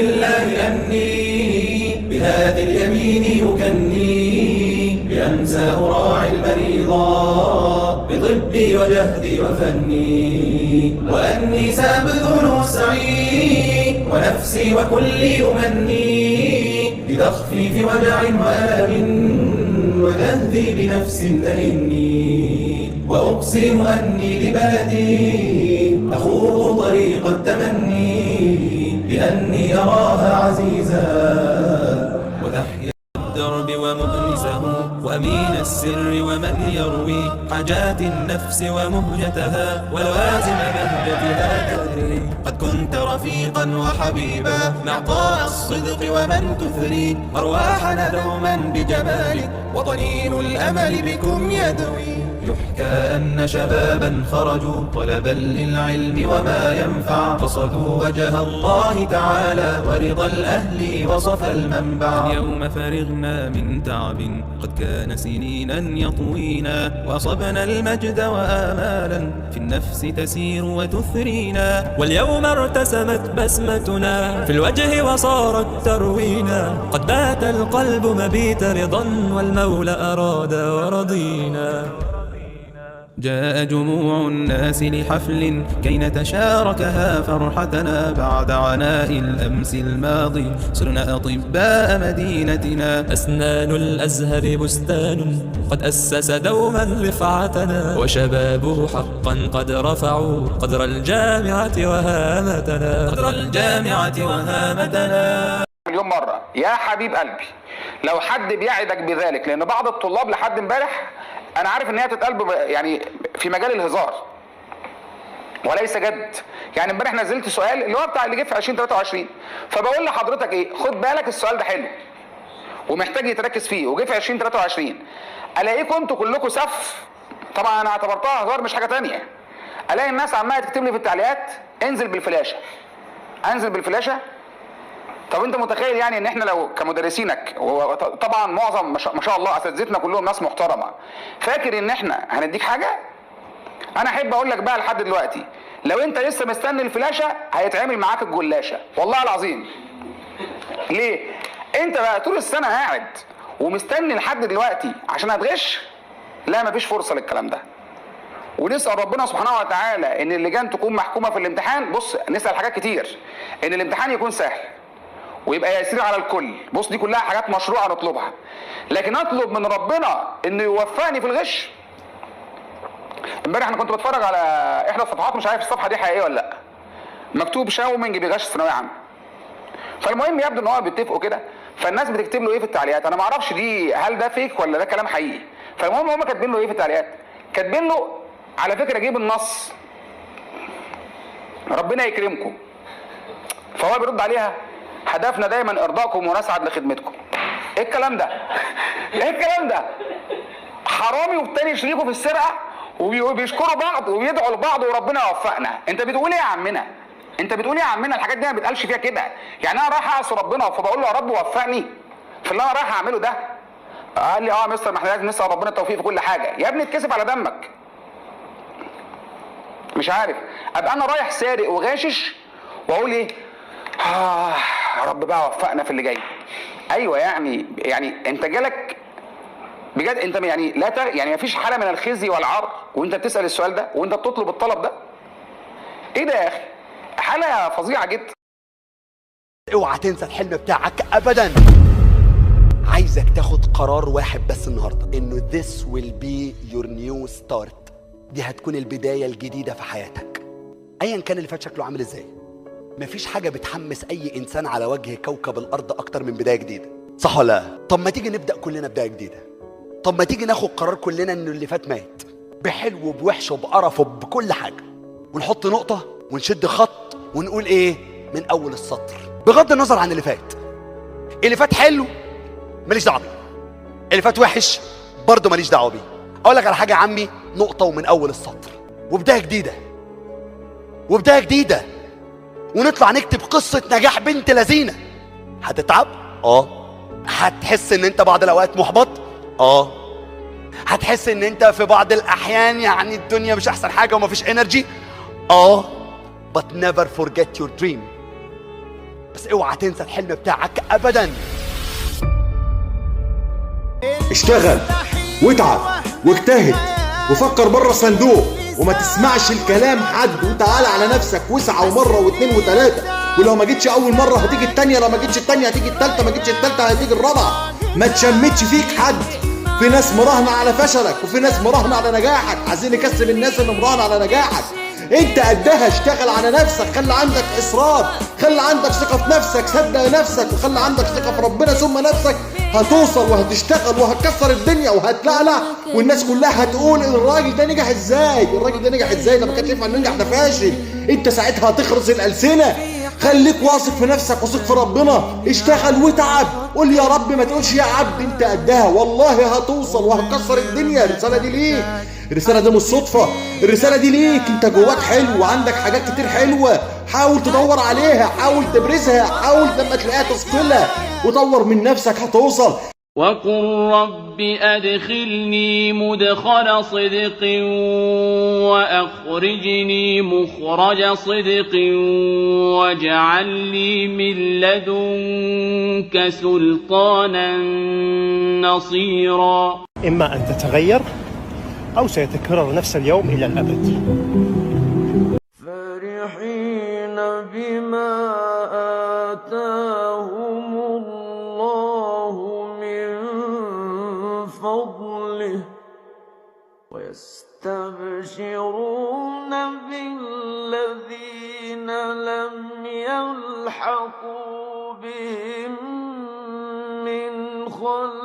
لله أني بهذه اليمين أكني بأنسى أراعي المريضا بطبي وجهدي وفني، وأني سأبذل وسعي ونفسي وكلي أمني بتخفيف وجع وألم وتهذيب نفس تئني، وأقسم أني لبلدي أخوض طريق التمني بأني أراها عزيزا وتحيا الدرب ومؤنسه وأمين السر ومن يروي حاجات النفس ومهجتها ولوازم بهجتها تدري. قد كنت رفيقا وحبيبا مع طاع الصدق ومن تثري أرواحنا دوما بجمالك وطنين الأمل بكم يدوي. يحكى أن شبابا خرجوا طلبا للعلم وما ينفع قصدوا وجه الله تعالى ورضا الأهل وصف المنبع. اليوم فرغنا من تعب قد كان سنينا يطوينا وأصبنا المجد وآمالا في النفس تسير وتثرينا. واليوم ارتسمت بسمتنا في الوجه وصارت تروينا. قد بات القلب مبيت رضا والمولى أراد ورضينا. جاء جموع الناس لحفل كي نتشاركها فرحتنا بعد عناء الأمس الماضي. صرنا أطباء مدينتنا. أسنان الأزهر بستان قد أسس دوما رفعتنا وشبابه حقا قد رفعوا قدر الجامعة وهامتنا. قدر الجامعة وهامتنا. مليون مرة يا حبيب قلبي لو حد بيعدك بذلك، لأن بعض الطلاب لحد امبارح أنا عارف إن هي تتقلب يعني في مجال الهزار وليس جد. يعني امبارح نزلت سؤال اللي هو بتاع اللي جه في 2023، فبقول لحضرتك إيه، خد بالك السؤال ده حلو ومحتاج يتركز فيه وجه في 2023. ألاقيكم أنتوا كلكم سف، طبعا أنا اعتبرتها هزار مش حاجة تانية. ألاقي الناس عمالة تكتب لي في التعليقات انزل بالفلاشة انزل بالفلاشة. طب انت متخيل يعني ان احنا لو كمدرسينك وطبعا معظم ما شاء الله اساتذتنا كلهم ناس محترمه، فاكر ان احنا هنديك حاجه؟ انا احب اقول لك بقى لحد دلوقتي لو انت لسه مستني الفلاشه هيتعمل معاك الجلاشه والله العظيم. ليه؟ انت بقى طول السنه قاعد ومستني لحد دلوقتي عشان هتغش؟ لا، مفيش فرصه للكلام ده. ونسال ربنا سبحانه وتعالى ان اللجان تكون محكومه في الامتحان. بص، نسال حاجات كتير، ان الامتحان يكون سهل ويبقى يسير على الكل. بص، دي كلها حاجات مشروعه نطلبها، لكن اطلب من ربنا انه يوفقني في الغش. امبارح انا كنت بتفرج على احدى الصفحات، مش عارف الصفحه دي حقيقيه ولا لا، مكتوب شاومينج بيغش ثانويه عامه. فالمهم يبدو ان هو بيتفقوا كده، فالناس بتكتب له ايه في التعليقات. انا ما اعرفش دي هل ده فيك ولا ده كلام حقيقي. فالمهم هم كاتبين له ايه في التعليقات، كاتبين له على فكره جيب النص ربنا يكرمكم. فهو بيرد عليها هدفنا دايما ارضاءكم ونسعد لخدمتكم. ايه الكلام ده؟ ايه الكلام ده؟ حرامي والتاني شريكه في السرقه وبيشكروا بعض وبيدعوا لبعض وربنا يوفقنا. انت بتقول ايه يا عمنا؟ انت بتقول ايه يا عمنا؟ الحاجات دي ما بتقالش فيها كده. يعني انا رايح اعصي ربنا فبقول له يا رب وفقني في اللي انا رايح اعمله ده. قال لي اه يا مستر، ما احنا لازم نسال ربنا التوفيق في كل حاجه. يا ابني اتكسف على دمك. مش عارف ابقى انا رايح سارق وغاشش واقول ايه؟ يا رب بقى وفقنا في اللي جاي. ايوه يعني انت جالك بجد، انت يعني يعني مفيش حاله من الخزي والعار وانت بتسال السؤال ده وانت بتطلب الطلب ده. ايه ده يا اخي؟ حاله فظيعه جدا. اوعى تنسى الحلم بتاعك ابدا. عايزك تاخد قرار واحد بس النهارده، انه this will be your new start. دي هتكون البدايه الجديده في حياتك، ايا كان اللي فات شكله عامل ازاي. مفيش حاجة بتحمس أي إنسان على وجه كوكب الأرض أكتر من بداية جديدة، صح ولا لا؟ طب ما تيجي نبدأ كلنا بداية جديدة. طب ما تيجي ناخد قرار كلنا إنه اللي فات مات، بحلو وبوحش وبقرف وبكل حاجة، ونحط نقطة ونشد خط ونقول إيه من أول السطر، بغض النظر عن اللي فات. اللي فات حلو ماليش دعوة بيه، اللي فات وحش برضه ماليش دعوة بيه. أقول لك على حاجة يا عمي، نقطة ومن أول السطر وبداية جديدة وبداية جديدة، ونطلع نكتب قصة نجاح بنت لذينة. هتتعب؟ هتحس ان انت بعض الاوقات محبط؟ هتحس ان انت في بعض الاحيان يعني الدنيا مش احسن حاجة ومفيش انرجي؟ but never forget your dream. بس اوعى تنسى الحلم بتاعك ابدا. اشتغل واتعب واجتهد وفكر بره الصندوق وما تسمعش الكلام حد، وتعالى على نفسك واسعى ومره واثنين وثلاثه، ولو ما جيتش اول مره هتيجي الثانيه، لو ما جيتش الثانيه هتيجي الثالثه، ما جيتش الثالثه هتيجي الرابعه. ما تشمتش فيك حد. في ناس مراهنه على فشلك وفي ناس مراهنه على نجاحك، عايزين نكسب الناس اللي مراهنه على نجاحك. انت قدها، اشتغل على نفسك، خلي عندك اصرار، خلي عندك ثقه في نفسك، صدق نفسك وخلي عندك ثقه في ربنا ثم نفسك. هتوصل وهتشتغل وهتكسر الدنيا وهتلعلع، والناس كلها هتقول الراجل ده نجح ازاي، الراجل ده نجح ازاي، ده ما كانش ينفع انه ينجح، ده فاشل. انت ساعتها هتخرس الالسنه. خليك واثق في نفسك، واثق في ربنا، اشتغل واتعب، قول يا رب ما تقولش يا عبد، انت قدها والله هتوصل وهتكسر الدنيا. الرساله دي ليك، الرساله دي مش صدفه، الرساله دي ليك. انت جواك حلو وعندك حاجات كتير حلوه، حاول تدور عليها، حاول تبرزها، حاول لما تلاقيها تثقلها وطور من نفسك هتوصل. وقل رب أدخلني مدخل صدق وأخرجني مخرج صدق واجعل لي من لدنك سلطانا نصيرا. إما أن تتغير أو سيتكرر نفس اليوم إلى الأبد. فرحين بما آتاهم الله من فضله ويستبشرون بالذين لم يلحقوا بهم من خلفهم